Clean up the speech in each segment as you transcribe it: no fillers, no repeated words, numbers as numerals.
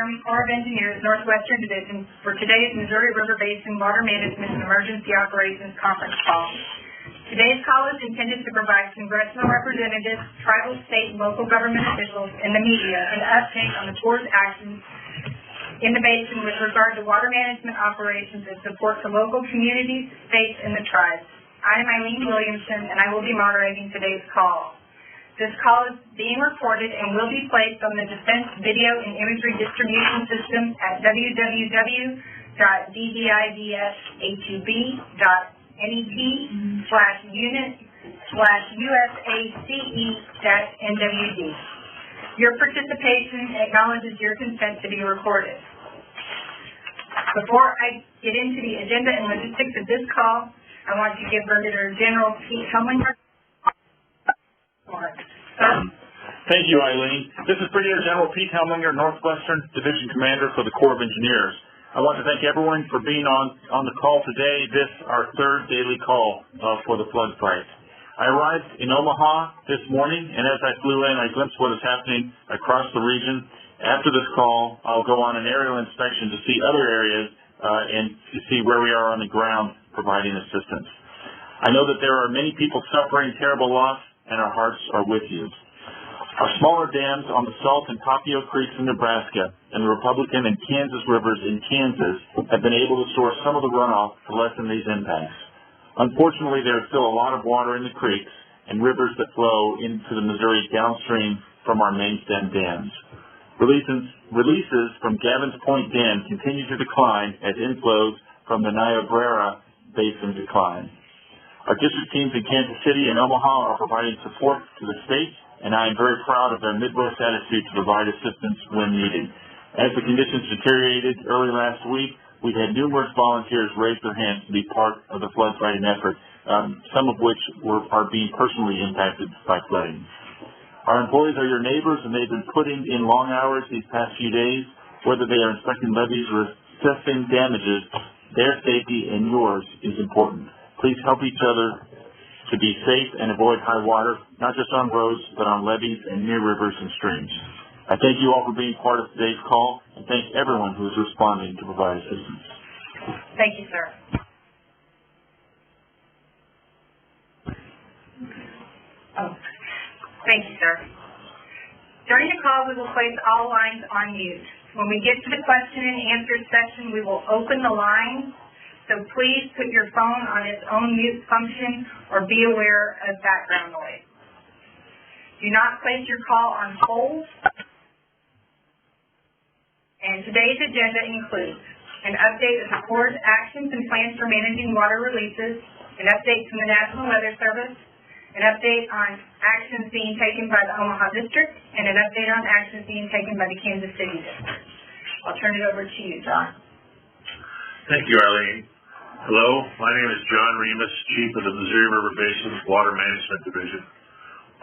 Army Corps of Engineers, Northwestern Division, for today's Missouri River Basin Water Management and Emergency Operations Conference call. Today's call is intended to provide congressional representatives, tribal, state, and local government officials, and the media an update on the Corps' actions in the basin with regard to water management operations and support to local communities, states, and the tribes. I am Eileen Williamson, and I will be moderating today's call. This call is being recorded and will be placed on the Defense Video and Imagery Distribution System at www.ddidf.net/unit/USACE-NWD. Your participation acknowledges your consent to be recorded. Before I get into the agenda and logistics of this call, I want to give Brigadier General Pete Helminger. Thank you, Eileen. This is Brigadier General Pete Helminger, Northwestern Division Commander for the Corps of Engineers. I want to thank everyone for being on the call today. This is our third daily call for the flood fight. I arrived in Omaha this morning, and as I flew in, I glimpsed what is happening across the region. After this call, I'll go on an aerial inspection to see other areas and to see where we are on the ground providing assistance. I know that there are many people suffering terrible loss, and our hearts are with you. Our smaller dams on the Salt and Papio Creeks in Nebraska and the Republican and Kansas rivers in Kansas have been able to store some of the runoff to lessen these impacts. Unfortunately, there is still a lot of water in the creeks and rivers that flow into the Missouri downstream from our main stem dams. Releases from Gavin's Point Dam continue to decline as inflows from the Niobrara Basin decline. Our district teams in Kansas City and Omaha are providing support to the state, and I am very proud of their Midwest attitude to provide assistance when needed. As the conditions deteriorated early last week, we had numerous volunteers raise their hands to be part of the flood fighting effort, some of which are being personally impacted by flooding. Our employees are your neighbors, and they've been putting in long hours these past few days, whether they are inspecting levees or assessing damages. Their safety and yours is important. Please help each other to be safe and avoid high water, not just on roads, but on levees and near rivers and streams. I thank you all for being part of today's call, and thank everyone who is responding to provide assistance. Thank you, sir. Thank you, sir. During the call, we will place all lines on mute. When we get to the question and answer section, we will open the line. So please put your phone on its own mute function or be aware of background noise. Do not place your call on hold. And today's agenda includes an update of the Corps' actions and plans for managing water releases, an update from the National Weather Service, an update on actions being taken by the Omaha District, and an update on actions being taken by the Kansas City District. I'll turn it over to you, John. Thank you, Eileen. Hello, my name is John Remus, Chief of the Missouri River Basin Water Management Division.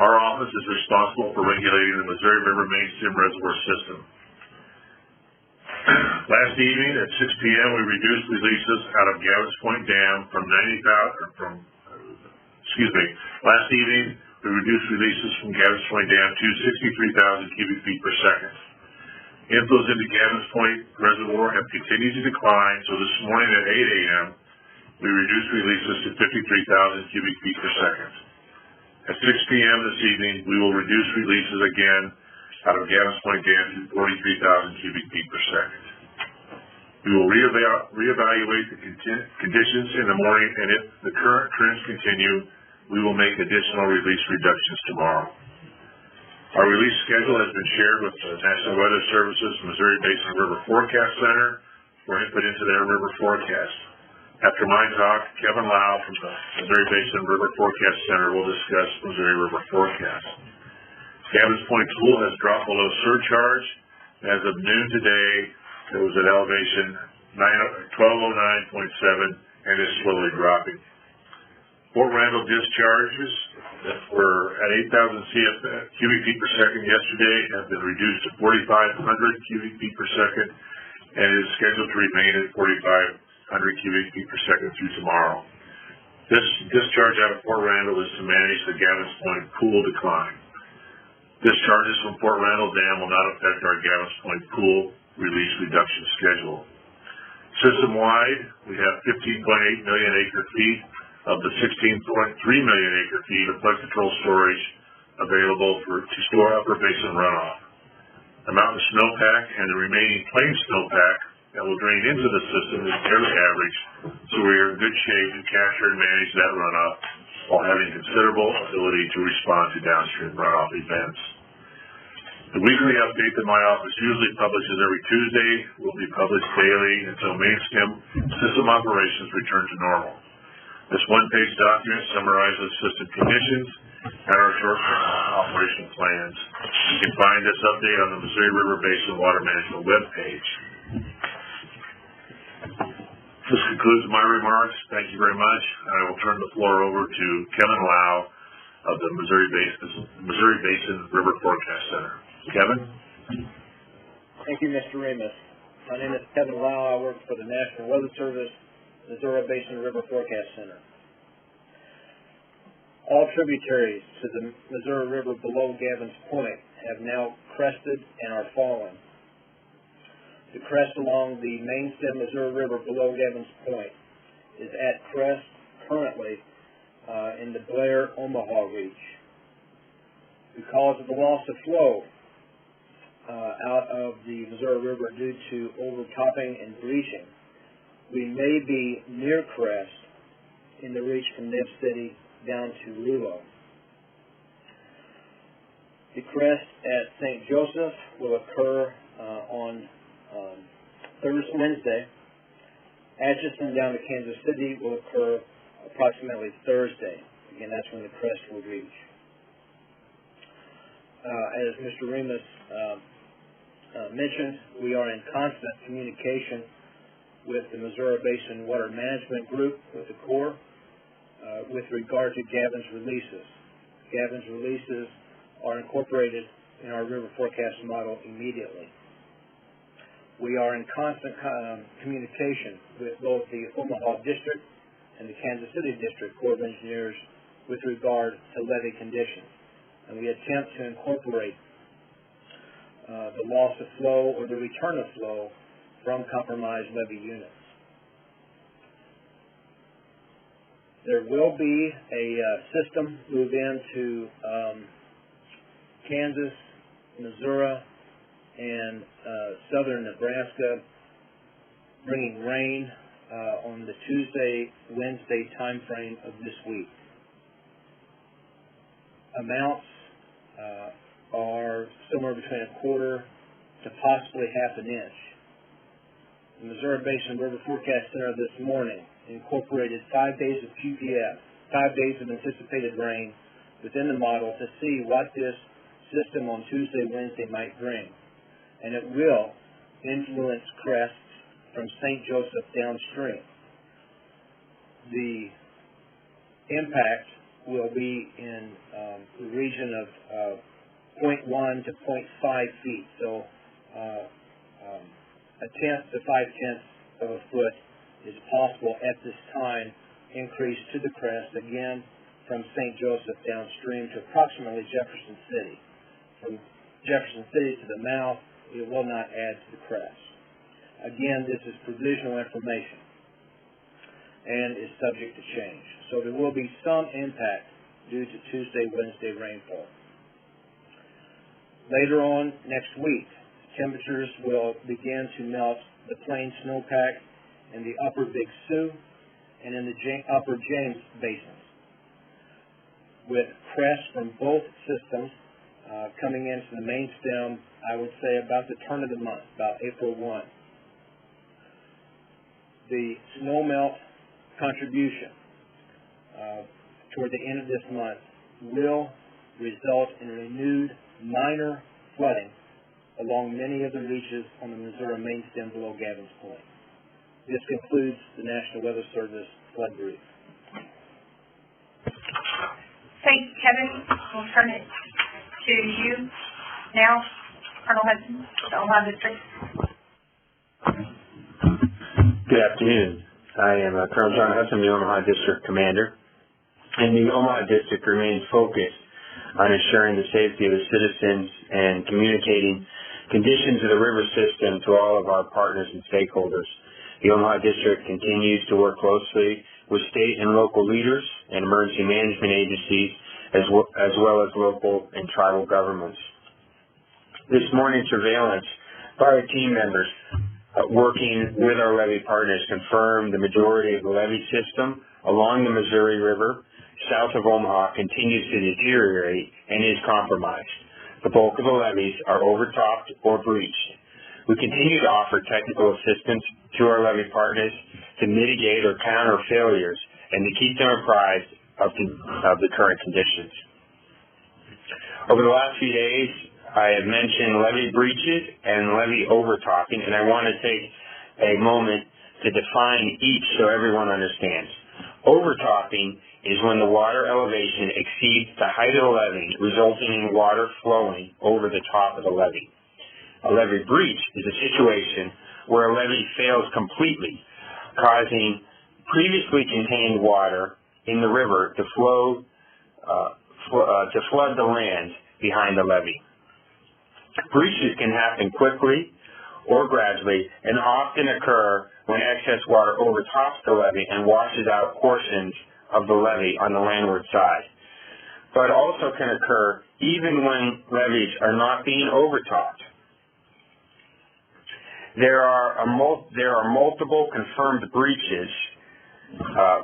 Our office is responsible for regulating the Missouri River Mainstem Reservoir System. Last evening at 6 p.m. we reduced releases out of Gavin's Point Dam last evening we reduced releases from Gavin's Point Dam to 63,000 cubic feet per second. Inflows into Gavin's Point Reservoir have continued to decline, so this morning at 8 a.m. we reduced releases to 53,000 cubic feet per second. At 6 p.m. this evening, we will reduce releases again out of Gavin's Point Dam to 43,000 cubic feet per second. We will reevaluate the conditions in the morning, and if the current trends continue, we will make additional release reductions tomorrow. Our release schedule has been shared with the National Weather Service's Missouri Basin River Forecast Center for input into their river forecast. After my talk, Kevin Lau from the Missouri Basin River Forecast Center will discuss Missouri River forecast. Gavin's Point pool has dropped below surcharge. As of noon today, it was at elevation 1209.7 and is slowly dropping. Fort Randall discharges that were at 8,000 cubic feet per second yesterday have been reduced to 4,500 cubic feet per second and is scheduled to remain at 4,500 cubic feet per second through tomorrow. This discharge out of Fort Randall is to manage the Gavin's Point pool decline. Discharges from Fort Randall Dam will not affect our Gavin's Point pool release reduction schedule. System-wide, we have 15.8 million acre feet of the 16.3 million acre feet of flood control storage available to store upper basin runoff. The mountain snowpack and the remaining plain snowpack that will drain into the system is fairly average, so we are in good shape to capture and manage that runoff while having considerable ability to respond to downstream runoff events. The weekly update that my office usually publishes every Tuesday will be published daily until main stem system operations return to normal. This one-page document summarizes system conditions and our short-term operational plans. You can find this update on the Missouri River Basin Water Management webpage. This concludes my remarks. Thank you very much. I will turn the floor over to Kevin Lau of the Missouri Basin River Forecast Center. Kevin? Thank you, Mr. Remus. My name is Kevin Lau. I work for the National Weather Service, Missouri Basin River Forecast Center. All tributaries to the Missouri River below Gavin's Point have now crested and are falling. The crest along the main stem Missouri River below Gavin's Point is at crest currently in the Blair-Omaha Reach. Because of the loss of flow out of the Missouri River due to overtopping and breaching, we may be near crest in the reach from Neb City down to Lulo. The crest at St. Joseph will occur on Wednesday. Atchison down to Kansas City will occur approximately Thursday. Again, that's when the crest will reach. As Mr. Remus mentioned, we are in constant communication with the Missouri Basin Water Management Group, with the Corps, with regard to Gavin's releases. Gavin's releases are incorporated in our river forecast model immediately. We are in constant communication with both the Omaha District and the Kansas City District Corps of Engineers with regard to levee conditions. And we attempt to incorporate the loss of flow or the return of flow from compromised levee units. There will be a system move into Kansas, Missouri, and southern Nebraska, bringing rain on the Tuesday, Wednesday time frame of this week. Amounts are somewhere between a quarter to possibly half an inch. The Missouri Basin River Forecast Center this morning incorporated 5 days of QPF, 5 days of anticipated rain within the model to see what this system on Tuesday, Wednesday might bring. And it will influence crests from St. Joseph downstream. The impact will be in the region of 0.1 to 0.5 feet. So a tenth to 5/10 of a foot is possible at this time, increase to the crest, again, from St. Joseph downstream to approximately Jefferson City. From Jefferson City to the mouth, it will not add to the crest. Again, this is provisional information and is subject to change. So there will be some impact due to Tuesday, Wednesday rainfall. Later on next week, temperatures will begin to melt the plain snowpack in the upper Big Sioux and in the upper James basins, with crests from both systems coming into the main stem, I would say about the turn of the month, about April 1. The snowmelt contribution toward the end of this month will result in renewed minor flooding along many of the reaches on the Missouri main stem below Gavin's Point. This concludes the National Weather Service flood brief. Thanks, Kevin. We'll turn it to you now, Colonel Hudson, the Omaha District. Good afternoon. I am Colonel John Hudson, the Omaha District Commander, and the Omaha District remains focused on ensuring the safety of the citizens and communicating conditions of the river system to all of our partners and stakeholders. The Omaha District continues to work closely with state and local leaders and emergency management agencies, as well as local and tribal governments. This morning's surveillance by our team members working with our levee partners confirmed the majority of the levee system along the Missouri River south of Omaha continues to deteriorate and is compromised. The bulk of the levees are overtopped or breached. We continue to offer technical assistance to our levee partners to mitigate or counter failures and to keep them apprised of the current conditions. Over the last few days, I have mentioned levee breaches and levee overtopping, and I want to take a moment to define each so everyone understands. Overtopping is when the water elevation exceeds the height of the levee, resulting in water flowing over the top of the levee. A levee breach is a situation where a levee fails completely, causing previously contained water in the river to flood the land behind the levee. Breaches can happen quickly or gradually and often occur when excess water overtops the levee and washes out portions of the levee on the landward side, but also can occur even when levees are not being overtopped. There are multiple confirmed breaches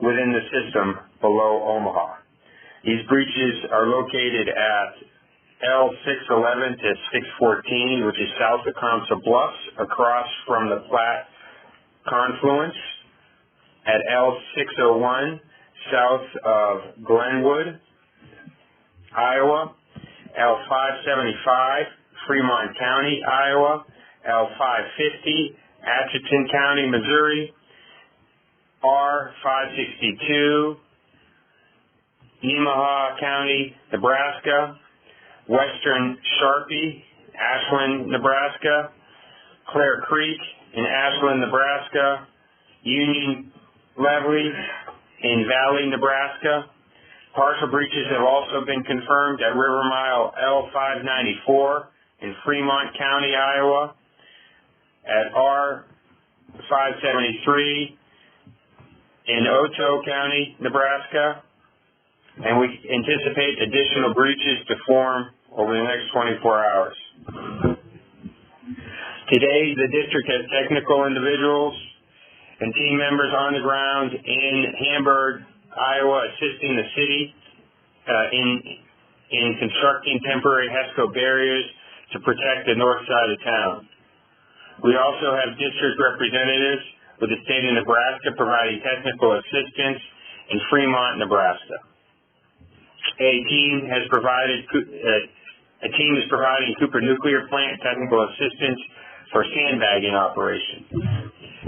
within the system below Omaha. These breaches are located at L611 to 614, which is south of Council Bluffs, across from the Platte confluence, at L601, south of Glenwood, Iowa, L575, Fremont County, Iowa, L550, Atchison County, Missouri, R562, Nemaha County, Nebraska, Western Sharpie, Ashland, Nebraska, Clare Creek in Ashland, Nebraska, Union Levee in Valley, Nebraska. Partial breaches have also been confirmed at River Mile L594 in Fremont County, Iowa, at R573 in Otoe County, Nebraska, and we anticipate additional breaches to form over the next 24 hours. Today, the district has technical individuals and team members on the ground in Hamburg, Iowa, assisting the city in constructing temporary HESCO barriers to protect the north side of town. We also have district representatives with the state of Nebraska providing technical assistance in Fremont, Nebraska. A team is providing Cooper Nuclear Plant technical assistance for sandbagging operations.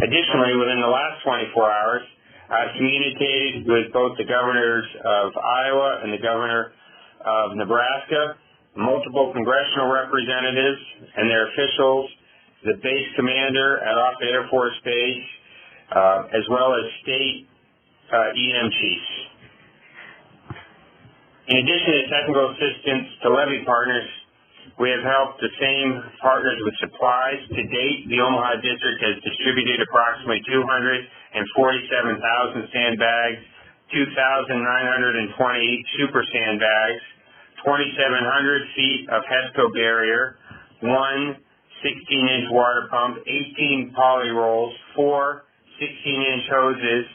Additionally, within the last 24 hours, I've communicated with both the governors of Iowa and the governor of Nebraska, multiple congressional representatives and their officials, the base commander at Offutt Air Force Base, as well as state EM chiefs. In addition to technical assistance to levee partners, we have helped the same partners with supplies. To date, the Omaha District has distributed approximately 247,000 sandbags, 2,920 super sandbags, 2,700 feet of HESCO barrier, 1 16-inch water pump, 18 poly rolls, 4 16-inch hoses,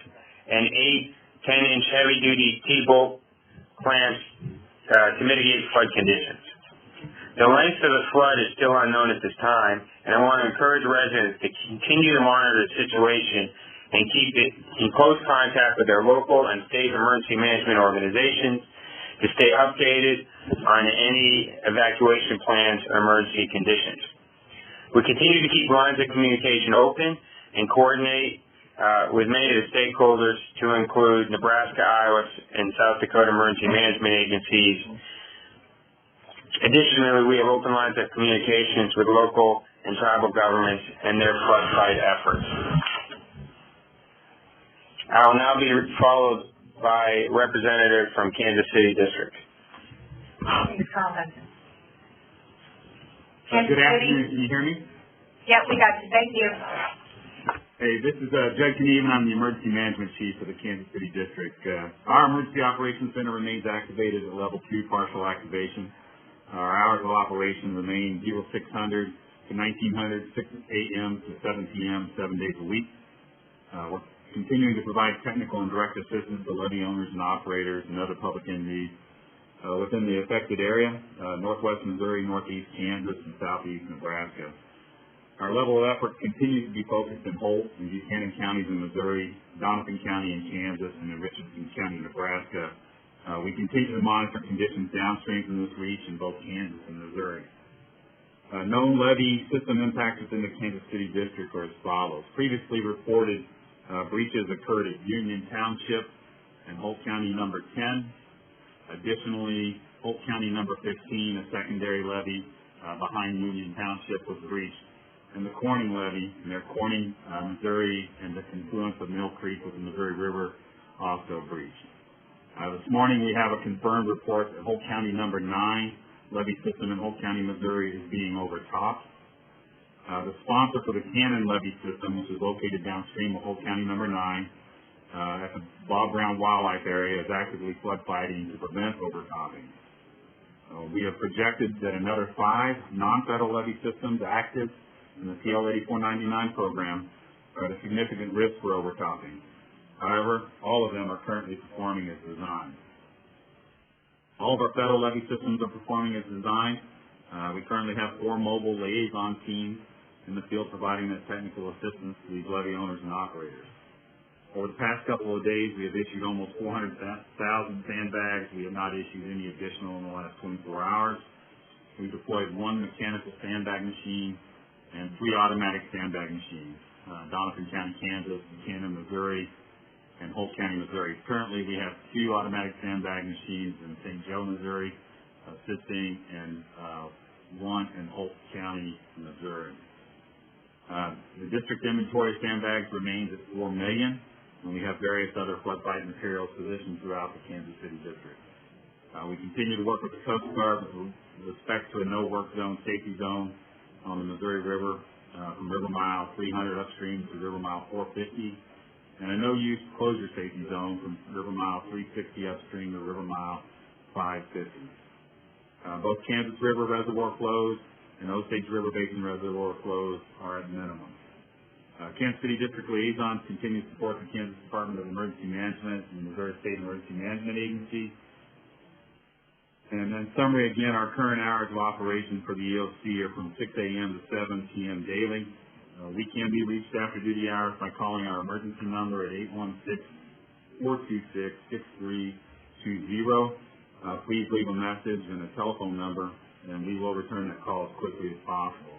and 8 10-inch heavy-duty T-bolt clamps to mitigate flood conditions. The length of the flood is still unknown at this time, and I want to encourage residents to continue to monitor the situation and keep it in close contact with their local and state emergency management organizations to stay updated on any evacuation plans or emergency conditions. We continue to keep lines of communication open and coordinate with many of the stakeholders to include Nebraska, Iowa, and South Dakota emergency management agencies. Additionally, we have open lines of communications with local and tribal governments and their flood fight efforts. I will now be followed by a representative from Kansas City District. Kansas Good City? afternoon, can you hear me? Yep, we got you, thank you. Hey, this is Judge Knieven. I'm the Emergency Management Chief for the Kansas City District. Our Emergency Operations Center remains activated at Level 2 partial activation. Our hours of operation remain 0600 to 1900, 6 a.m. to 7 p.m., 7 days a week. We're continuing to provide technical and direct assistance to levee owners and operators and other public entities within the affected area, northwest Missouri, northeast Kansas, and southeast Nebraska. Our level of effort continues to be focused in Holt and Buchanan counties in Missouri, Doniphan County in Kansas, and in Richardson County, Nebraska. We continue to monitor conditions downstream from this reach in both Kansas and Missouri. Known levee system impacts within the Kansas City District are as follows. Previously reported breaches occurred at Union Township and Holt County number 10. Additionally, Holt County number 15, a secondary levee behind Union Township, was breached. And the Corning levee near Corning, Missouri, and the confluence of Mill Creek with the Missouri River also breached. This morning we have a confirmed report that Holt County number 9 levee system in Holt County, Missouri is being overtopped. The sponsor for the Cannon levee system, which is located downstream of Holt County number 9, at the Bob Brown Wildlife Area, is actively flood fighting to prevent overtopping. We have projected that another 5 non-federal levee systems active in the PL 8499 program are at a significant risk for overtopping. However, all of them are currently performing as designed. All of our federal levee systems are performing as designed. We currently have 4 mobile liaison teams in the field providing that technical assistance to these levee owners and operators. Over the past couple of days, we have issued almost 400,000 sandbags. We have not issued any additional in the last 24 hours. We deployed 1 mechanical sandbag machine and 3 automatic sandbag machines, Doniphan County, Kansas, Buchanan, Missouri, and Holt County, Missouri. Currently, we have 2 automatic sandbag machines in St. Joe, Missouri, assisting, and 1 in Holt County, Missouri. The district inventory of sandbags remains at 4 million, and we have various other flood fight materials positioned throughout the Kansas City District. We continue to work with the Coast Guard with respect to a no-work zone, safety zone on the Missouri River from River Mile 300 upstream to River Mile 450, and a no-use closure safety zone from River Mile 360 upstream to River Mile 550. Both Kansas River reservoir flows and Osage River Basin reservoir flows are at minimum. Kansas City District Liaisons continue to support the Kansas Department of Emergency Management and the Missouri State Emergency Management Agency. And in summary, again, our current hours of operation for the EOC are from 6 a.m. to 7 p.m. daily. We can be reached after duty hours by calling our emergency number at 816-426-6320. Please leave a message and a telephone number, and we will return that call as quickly as possible.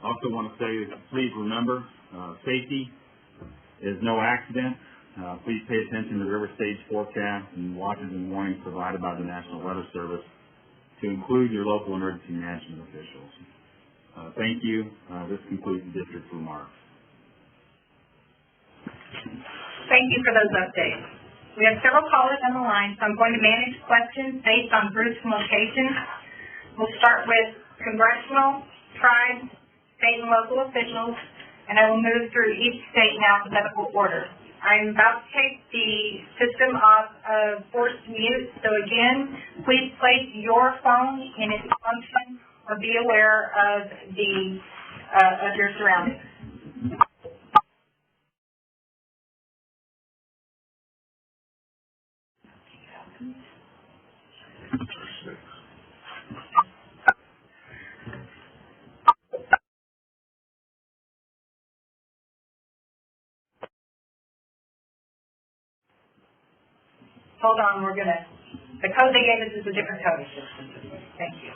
Also want to say, please remember, safety is no accident. Please pay attention to river stage forecasts and watches and warnings provided by the National Weather Service to include your local emergency management officials. Thank you. This concludes the district's remarks. Thank you for those updates. We have several callers on the line, so I'm going to manage questions based on groups and locations. We'll start with Congressional, tribes, state and local officials, and I will move through each state in alphabetical order. I'm about to take the system off of forced mute, so again, please place your phone in its function or be aware of your surroundings. Hold on, the code they gave us is a different code. Thank you.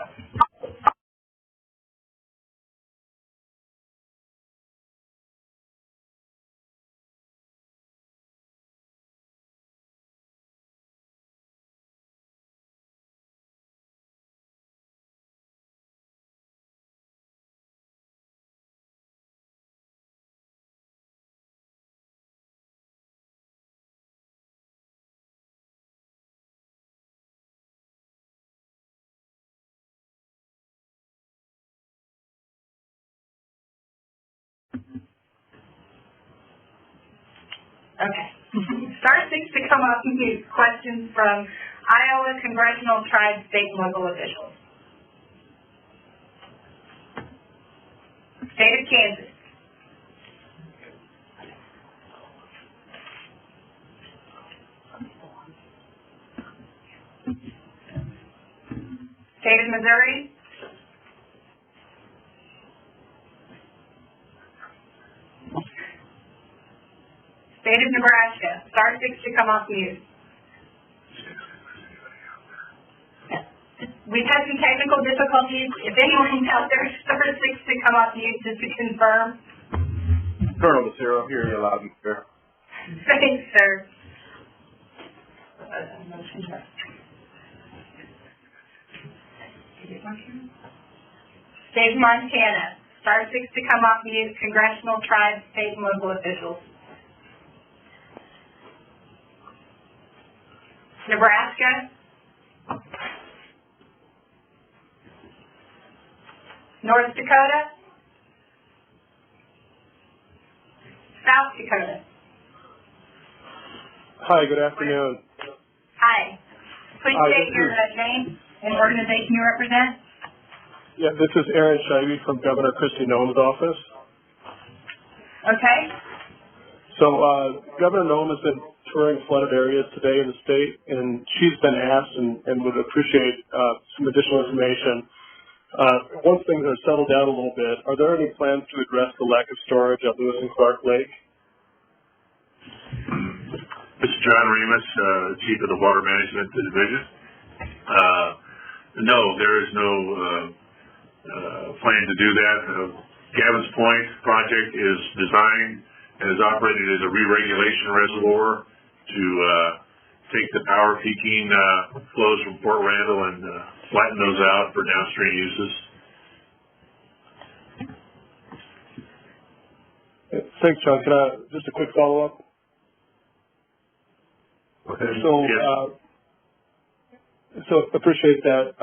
Okay. Star 6 to come up and use questions from Iowa congressional, tribe, state, and local officials. State of Kansas. State of Missouri. State of Nebraska. Star 6 to come off mute. We've had some technical difficulties. If anyone's out there, Star 6 to come off mute just to confirm. Colonel Lucero, hear you loud and clear. Thanks, sir. State of Montana. Star 6 to come off mute. Congressional, tribe, state, and local officials. Nebraska. North Dakota. South Dakota. Hi, good afternoon. Hi. Please Hi, state this your is- name and organization you represent. Yeah, this is Aaron Scheibe from Governor Kristi Noem's office. Okay. So, Governor Noem has been touring flooded areas today in the state, and she's been asked and would appreciate some additional information. Once things are settled down a little bit, are there any plans to address the lack of storage at Lewis and Clark Lake? This is John Remus, Chief of the Water Management Division. No, there is no plan to do that. Gavin's Point project is designed and is operated as a re-regulation reservoir to take the power peaking flows from Fort Randall and flatten those out for downstream uses. Thanks, John. Can I, just a quick follow-up? Yes. So appreciate that.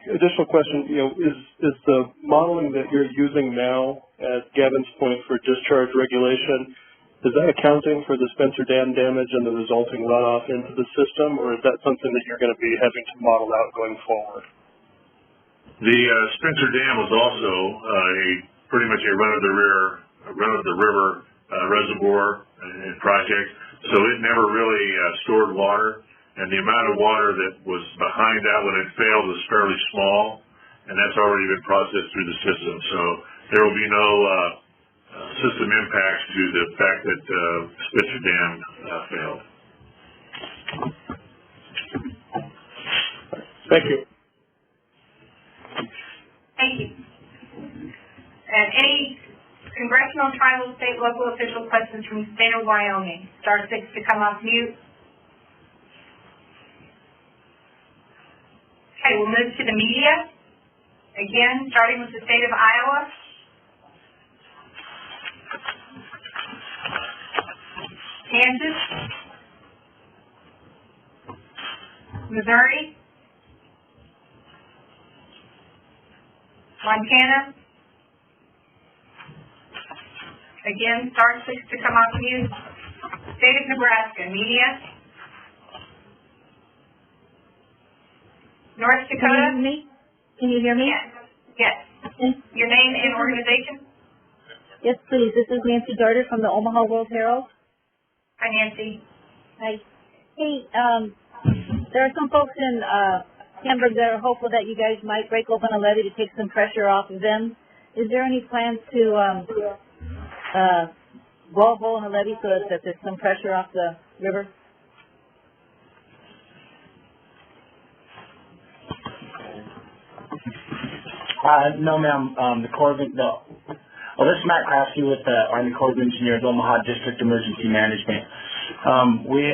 Additional question, is the modeling that you're using now at Gavin's Point for discharge regulation, is that accounting for the Spencer Dam damage and the resulting runoff into the system, or is that something that you're going to be having to model out going forward? The Spencer Dam was also pretty much a run-of-the-river reservoir and project, so it never really stored water. And the amount of water that was behind that when it failed was fairly small, and that's already been processed through the system. So there will be no system impacts to the fact that Spencer Dam failed. Thank you. Thank you. And any congressional, tribal, state, local official questions from the state of Wyoming? Star 6 to come off mute. Okay, we'll move to the media. Again, starting with the state of Iowa. Kansas. Missouri. Montana. Again, star 6 to come off mute. State of Nebraska, media. North Dakota. Can you hear me? Can you hear me? Yes. Yes. Yes. Your name and organization? Yes, please. This is Nancy Darter from the Omaha World Herald. Hi, Nancy. Hi. Hey, there are some folks in Hamburg that are hopeful that you guys might break open a levee to take some pressure off of them. Is there any plans to blow a hole in the levee so that there's some pressure off the river? No, ma'am. This is Matt Crafty with the Army Corps of Engineers, Omaha District Emergency Management.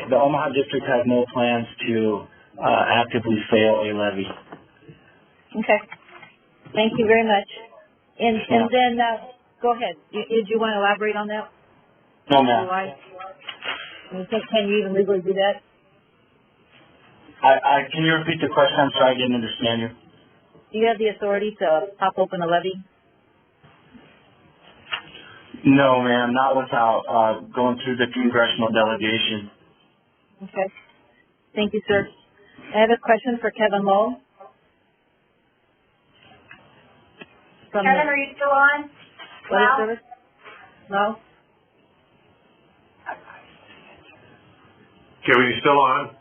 The Omaha District has no plans to actively fail a levee. Okay. Thank you very much. And then, go ahead. Did you want to elaborate on that? No, ma'am. Can you even legally do that? Can you repeat the question? I'm sorry, I didn't understand you. Do you have the authority to pop open a levee? No, ma'am, not without, going through the congressional delegation. Okay. Thank you, sir. I have a question for Kevin Lowe. From Kevin, are you still on? Weather Well, Service? No? Kevin, you still on?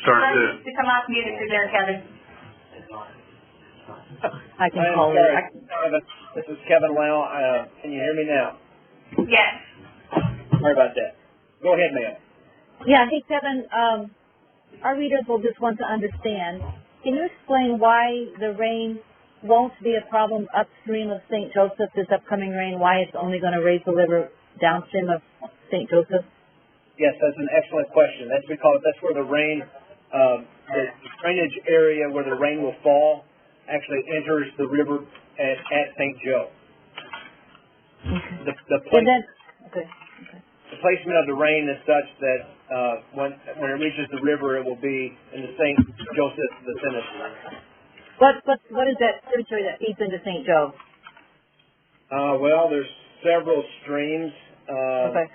Start Press to come off mute if you're there, Kevin. I can I'm call sorry, you. Kevin. This is Kevin Lau. Can you hear me now? Yes. Sorry about that. Go ahead, ma'am. Yeah, hey, Kevin, our readers will just want to understand. Can you explain why the rain won't be a problem upstream of St. Joseph, this upcoming rain, why it's only going to raise the river downstream of St. Joseph? Yes, that's an excellent question. That's because that's where the rain, the drainage area where the rain will fall actually enters the river at St. Joe. The placement of the rain is such that when it reaches the river, it will be in the St. Joseph vicinity. What is that tributary that feeds into St. Joe? Well, there's several streams. Okay.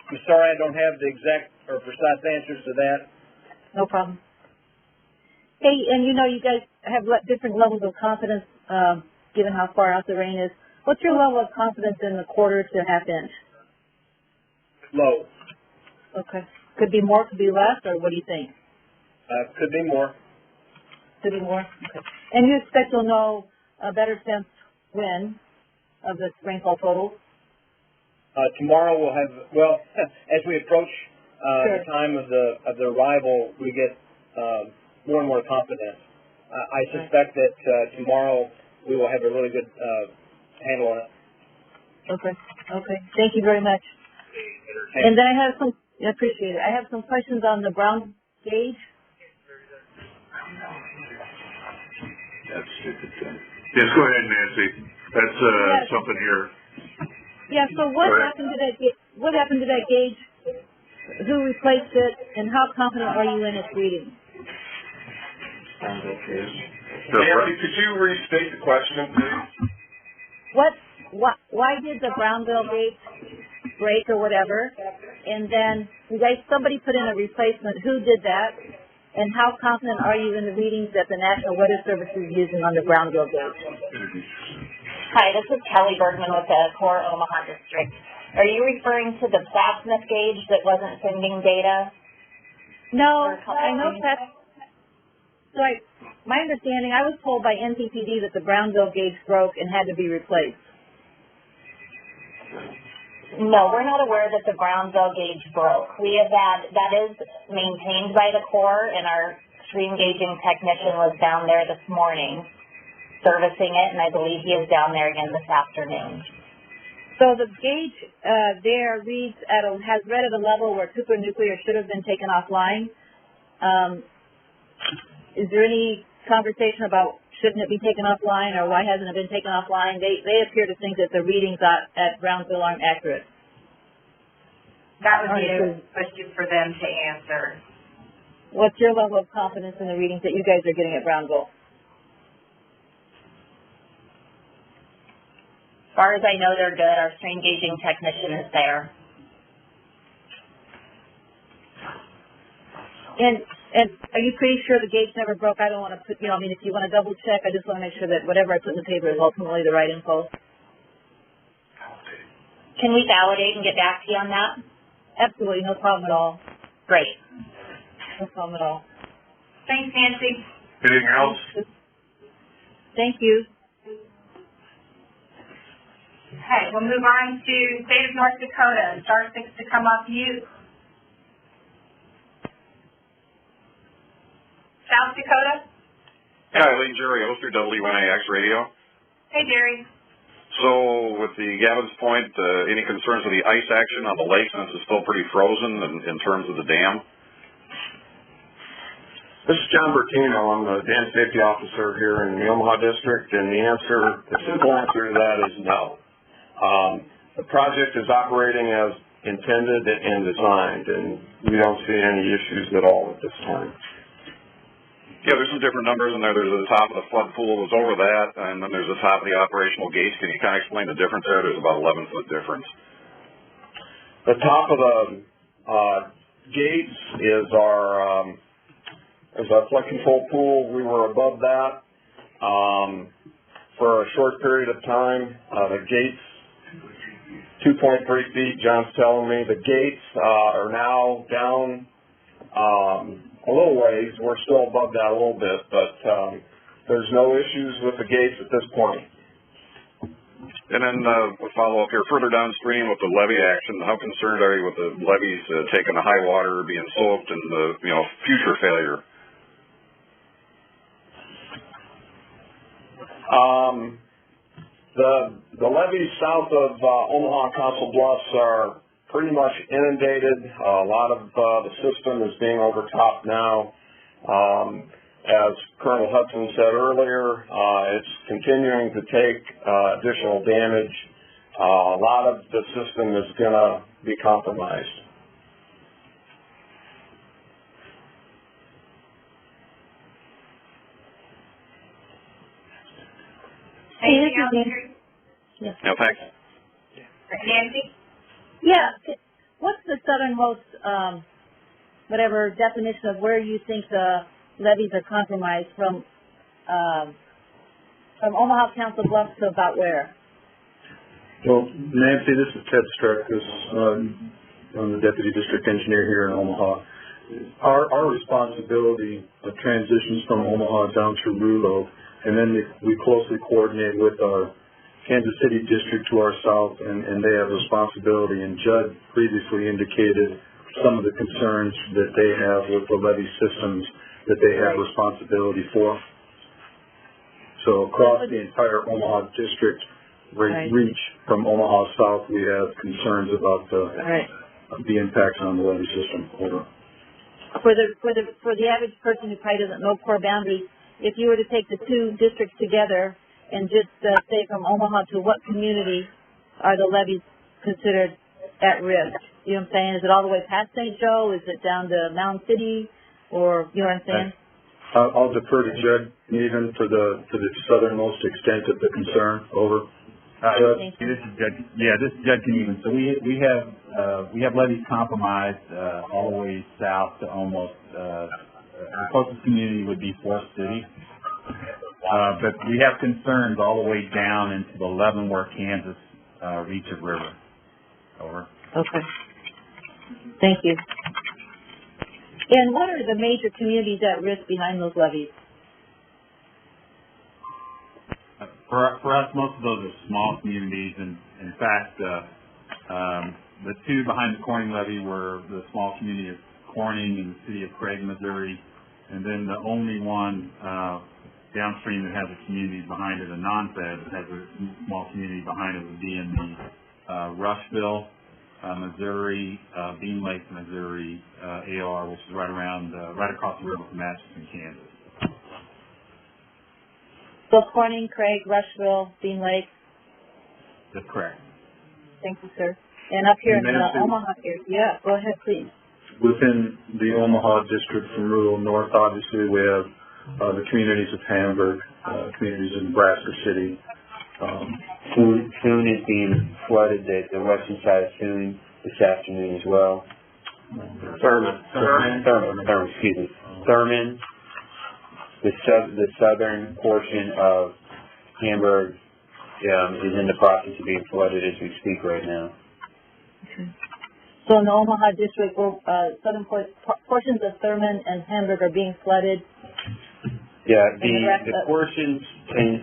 I'm sorry I don't have the exact or precise answers to that. No problem. Hey, and you know you guys have different levels of confidence given how far out the rain is. What's your level of confidence in the quarter to half inch? Low. Okay. Could be more, could be less, or what do you think? Could be more. Could be more? Okay. And you expect you'll know a better sense when of the rainfall totals? Tomorrow we'll have, well, as we approach Sure. the time of the arrival, we get more and more confidence. I suspect that tomorrow we will have a really good handle on it. Okay. Okay. Thank you very much. And then I appreciate it. I have some questions on the brown gauge. Yes, go ahead, Nancy. That's something here. Yeah, so what happened to that what happened to that gauge? Who replaced it, and how confident are you in its reading? Nancy, could you restate the question, please? Why did the Brownville gauge break or whatever? And then somebody put in a replacement. Who did that? And how confident are you in the readings that the National Weather Service is using on the Brownville gauge? Hi, this is Kelly Bergman with the Core Omaha District. Are you referring to the Plattsmouth gauge that wasn't sending data? No, I know that. So my understanding, I was told by NPPD that the Brownville gauge broke and had to be replaced. No, we're not aware that the Brownville gauge broke. That is maintained by the Corps, and our stream gauging technician was down there this morning servicing it, and I believe he is down there again this afternoon. So the gauge there reads has read at a level where supernuclear should have been taken offline. Is there any conversation about shouldn't it be taken offline, or why hasn't it been taken offline? They appear to think that the readings at Brownsville aren't accurate. That would be a question for them to answer. What's your level of confidence in the readings that you guys are getting at Brownsville? As far as I know, they're good. Our strain gauging technician is there. And are you pretty sure the gauge never broke? I don't want to put, if you want to double check, I just want to make sure that whatever I put in the paper is ultimately the right info. Can we validate and get back to you on that? Absolutely, no problem at all. Great. No problem at all. Thanks, Nancy. Anything else? Thank you. Okay, we'll move on to State of North Dakota. Star 6 to come off mute. South Dakota? Hi, Eileen, Jerry Oster, WNAX Radio. Hey, Jerry. So, with the Gavin's Point, any concerns with the ice action on the lake since it's still pretty frozen in terms of the dam? This is John Bertino. I'm the Dam Safety Officer here in the Omaha District, and the simple answer to that is no. The project is operating as intended and designed, and we don't see any issues at all at this time. Yeah, there's some different numbers in there. There's the top of the flood pool was over that, and then there's the top of the operational gates. Can you kind of explain the difference there? There's about 11-foot difference. The top of the gates is our flood control pool. We were above that for a short period of time. The gates, 2.3 feet, John's telling me. The gates are now down a little ways. We're still above that a little bit, but there's no issues with the gates at this point. And then a follow-up here, further downstream with the levee action, how concerned are you with the levees taking the high water, being soaked, and the future failure? The levees south of Omaha Council Bluffs are pretty much inundated. A lot of the system is being overtopped now. As Colonel Hudson said earlier, it's continuing to take additional damage. A lot of the system is going to be compromised. Anything else? Yes. No, thanks. Nancy? Yeah. What's the southernmost, whatever definition of where you think the levees are compromised from Omaha Council Bluffs to about where? Well, Nancy, this is Ted Streckus. I'm the Deputy District Engineer here in Omaha. Our responsibility transitions from Omaha down to Rulo, and then we closely coordinate with our Kansas City District to our south, and they have responsibility. And Judd previously indicated some of the concerns that they have with the levee systems that they have responsibility for. So across the entire Omaha District reach from Omaha south, we have concerns about the impacts on the levee system. Over. For the average person who probably doesn't know core boundaries, if you were to take the two districts together and just say from Omaha to what community are the levees considered at risk? You know what I'm saying? Is it all the way past St. Joe? Is it down to Mound City? Or, you know what I'm saying? I'll defer to Judd Neven for the southernmost extent of the concern. Over. This is Judd. Yeah, this is Judd Knieven. So we have levees compromised all the way south to almost the closest community would be Forest City. But we have concerns all the way down into the Leavenworth, Kansas reach of river. Over. Okay. Thank you. And what are the major communities at risk behind those levees? For us, most of those are small communities, and in fact, the two behind the Corning levee were the small community of Corning in the city of Craig, Missouri, and then the only one downstream that has a community behind it, a non-fed that has a small community behind it, would be in the Rushville, Missouri, Bean Lake, Missouri, AR, which is right across the river from Atchison, Kansas. So Corning, Craig, Rushville, Bean Lake. That's correct. Thank you, sir. And up here in the Omaha area. Yeah, go ahead, please. Within the Omaha district from rural north, obviously, we have the communities of Hamburg, communities in Nebraska City. Thune is being flooded at the western side of Thune this afternoon as well. Thurman, excuse me. Thurman, the southern portion of Hamburg is in the process of being flooded as we speak right now. Okay. So in the Omaha district, southern portions of Thurman and Hamburg are being flooded. Yeah, the portions in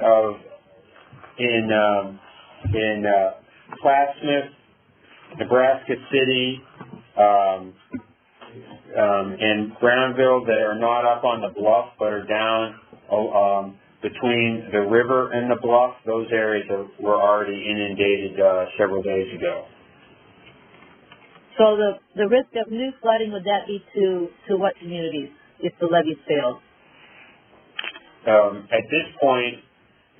Plattsmouth, Nebraska City, and Brownville that are not up on the bluff but are down between the river and the bluff, those areas were already inundated several days ago. So the risk of new flooding, would that be to what communities if the levees failed? At this point,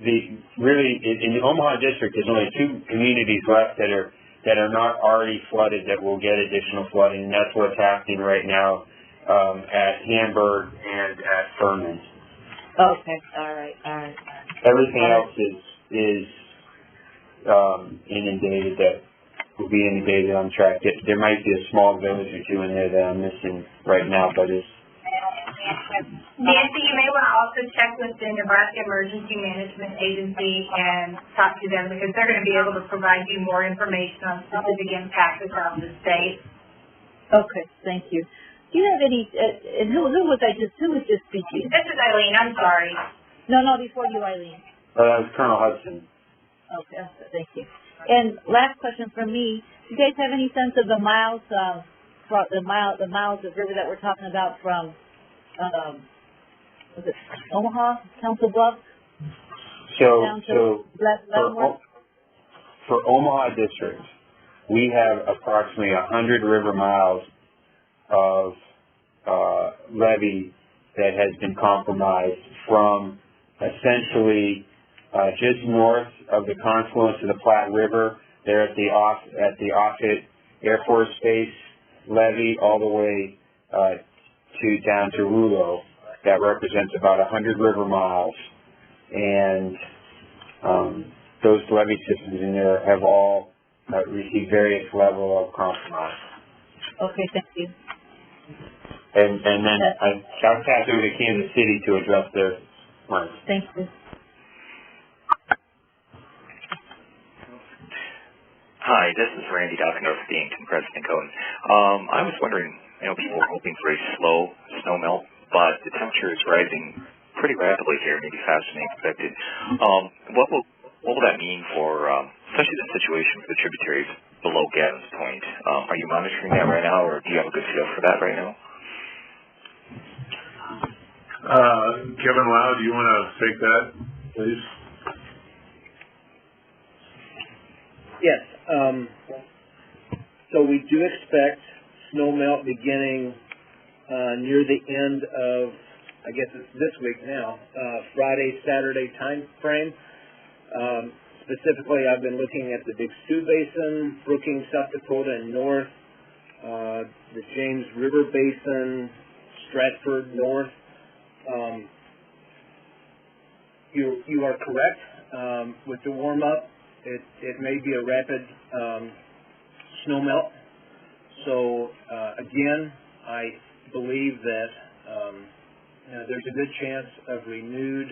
in the Omaha district, there's only two communities left that are not already flooded that will get additional flooding, and that's what's happening right now at Hamburg and at Furman. Okay, all right. Everything else is inundated, that will be inundated on track. There might be a small village or two in there that I'm missing right now, but it's... Nancy, you may want to also check with the Nebraska Emergency Management Agency and talk to them, because they're going to be able to provide you more information on specific impacts across the state. Okay, thank you. Do you have any, and who was just speaking? This is Eileen, I'm sorry. No, before you, Eileen. That was Colonel Hudson. Okay, thank you. And last question from me, do you guys have any sense of the miles of river that we're talking about from, was it Omaha, Council Bluffs? Down to Leavenworth? For Omaha District, we have approximately 100 river miles of levee that has been compromised from essentially just north of the confluence of the Platte River, there at the Offutt Air Force Base levee, all the way down to Rulo. That represents about 100 river miles, and those levee systems in there have all received various level of compromise. Okay, thank you. And then I'll pass over to Kansas City to address their plans. Thank you. Hi, this is Randy Dockendorf with the Yankton President Cohen. I was wondering, people are hoping for a slow snow melt, but the temperature is rising pretty rapidly here, maybe faster than expected. What will that mean for, especially the situation for the tributaries below Gavin's Point? Are you monitoring that right now, or do you have a good feel for that right now? Kevin Lau, do you want to take that, please? Yes. So we do expect snow melt beginning near the end of, I guess it's this week now, Friday, Saturday time frame. Specifically, I've been looking at the Big Sioux Basin, Brookings, South Dakota, and north, the James River Basin, Stratford, north. You are correct. With the warm up, it may be a rapid snow melt. So again, I believe that there's a good chance of renewed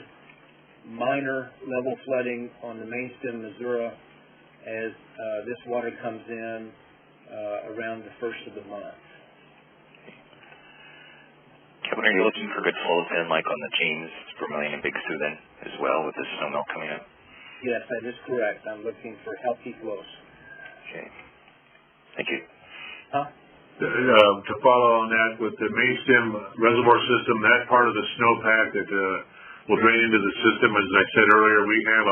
minor level flooding on the main stem Missouri as this water comes in around the first of the month. Kevin, are you looking for good flows in, like on the James, Vermilion, and Big Sioux then, as well, with the snow melt coming up? Yes, that is correct. I'm looking for healthy flows. Okay. Thank you. To follow on that, with the main stem reservoir system, that part of the snowpack that will drain into the system, as I said earlier, we have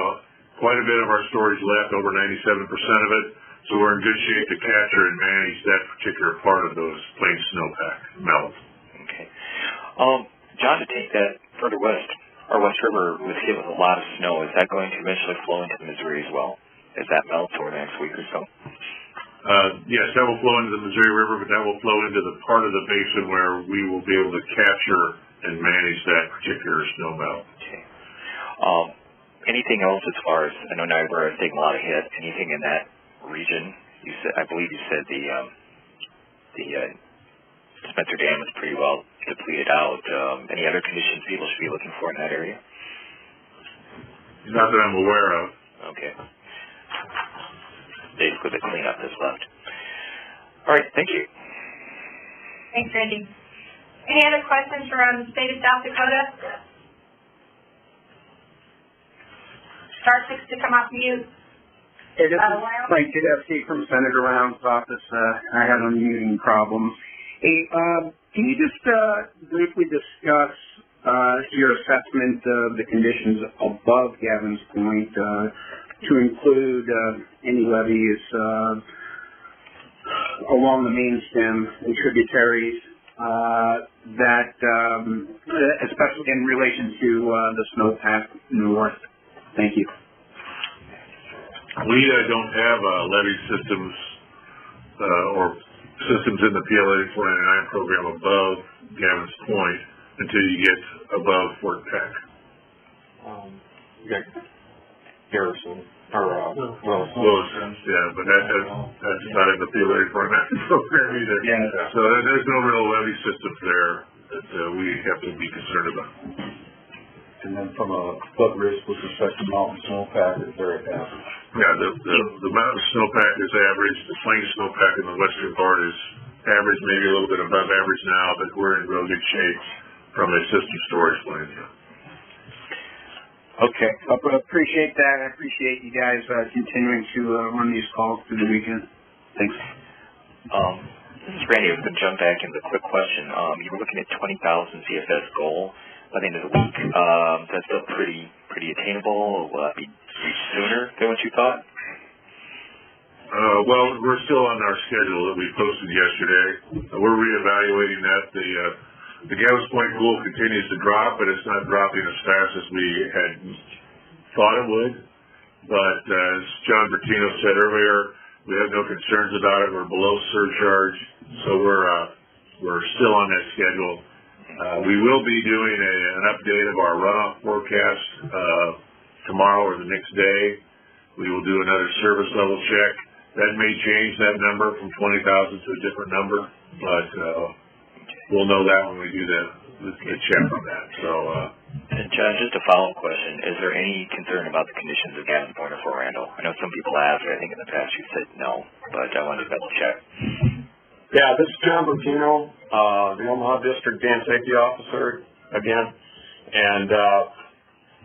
quite a bit of our storage left, over 97% of it, so we're in good shape to capture and manage that particular part of those plain snowpack melt. Okay. John, to take that further west, our West River was hit with a lot of snow. Is that going to eventually flow into the Missouri as well? As that melts over the next week or so? Yes, that will flow into the Missouri River, but that will flow into the part of the basin where we will be able to capture and manage that particular snow melt. Okay. Anything else as far as, I know Niobrara is taking a lot of hit, anything in that region? You said, I believe you said the Spencer Dam is pretty well depleted out. Any other conditions people should be looking for in that area? Not that I'm aware of. Okay. Basically the cleanup that's left. All right, thank you. Thanks, Randy. Any other questions around the state of South Dakota? Star 6 to come off mute. Hey, this is Frank Tedeschi from Senator Round's office. I had unmuting problems. Hey, can you just briefly discuss your assessment of the conditions above Gavin's Point to include any levees along the main stem and tributaries that, especially in relation to the snowpack north? Thank you. We don't have levee systems or systems in the PLA 499 program above Gavin's Point until you get above Fort Peck. You got Garrison, or, Wilson, yeah, but that's not in the PLA format program either. Yeah. So there's no real levee systems there that, we have to be concerned about. and then from a flood risk with respect to mountain snowpack is very average. Yeah, the mountain snowpack is average, the plain snowpack in the western part is average, maybe a little bit above average now, but we're in real good shape from a system storage point of view. Okay, I appreciate that. I appreciate you guys continuing to run these calls through the weekend. Thanks. This is Randy. I was going to jump back into the quick question. You were looking at 20,000 CFS goal by the end of the week. That's still pretty attainable. Will that be reached sooner than what you thought? Well, we're still on our schedule that we posted yesterday. We're reevaluating that. The Gavins Point pool continues to drop, but it's not dropping as fast as we had thought it would. But as John Bertino said earlier, we have no concerns about it. We're below surcharge, so we're still on that schedule. We will be doing an update of our runoff forecast tomorrow or the next day. We will do another service level check. That may change that number from 20,000 to a different number, but we'll know that when we do the check on that. So, And John, just a follow-up question. Is there any concern about the conditions of Gavins Point or Fort Randall? I know some people ask. I think in the past you said no, but I wanted to double check. Yeah, this is John Bertino, the Omaha District Dam Safety Officer again, and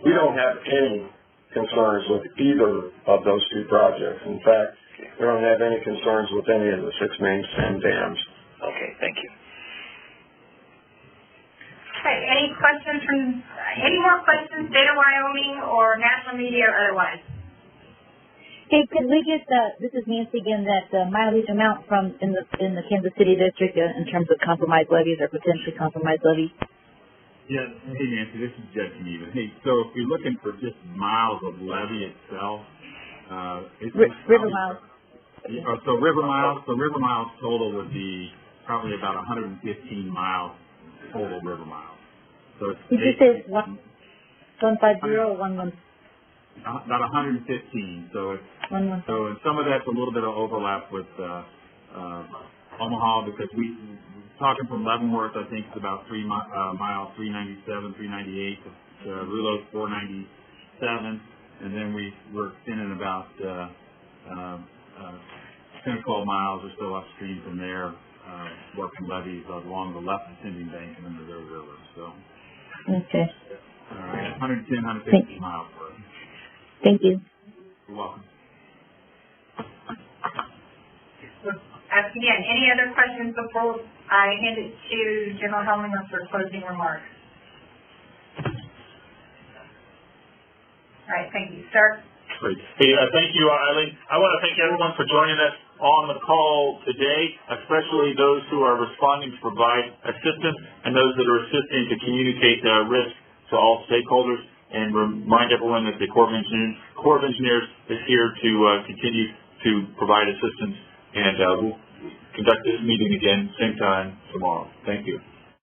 we don't have any concerns with either of those two projects. In fact, we don't have any concerns with any of the 6 main stem dams. Okay, thank you. Okay, any more questions, State of Wyoming or national media or otherwise? Hey, could we get this is Nancy again, that mileage amount from in the Kansas City district in terms of compromised levies or potentially compromised levies? Yeah, hey Nancy, this is Jed Knieven. Hey, so if you're looking for just miles of levee itself, river miles. So river miles total would be probably about 115 miles total river miles. So it's did you say 150 or 11? About 115. So it's 11. so and some of that's a little bit of overlap with Omaha because we talking from Leavenworth, I think it's about 3 miles, 397, 398 to Rulo's 497, and then we're extending about 10 or 12 miles or so upstream from there, working levees along the left descending bank and then the river. So, okay. All right, 110, 150 miles worth. Thank you. You're welcome. Ask again, any other questions before I hand it to General Helminger for closing remarks? All right, thank you. Sir? Great. Hey, thank you, Eileen. I want to thank everyone for joining us on the call today, especially those who are responding to provide assistance and those that are assisting to communicate risk to all stakeholders, and remind everyone that the Corps of Engineers is here to continue to provide assistance, and we'll conduct this meeting again same time tomorrow. Thank you.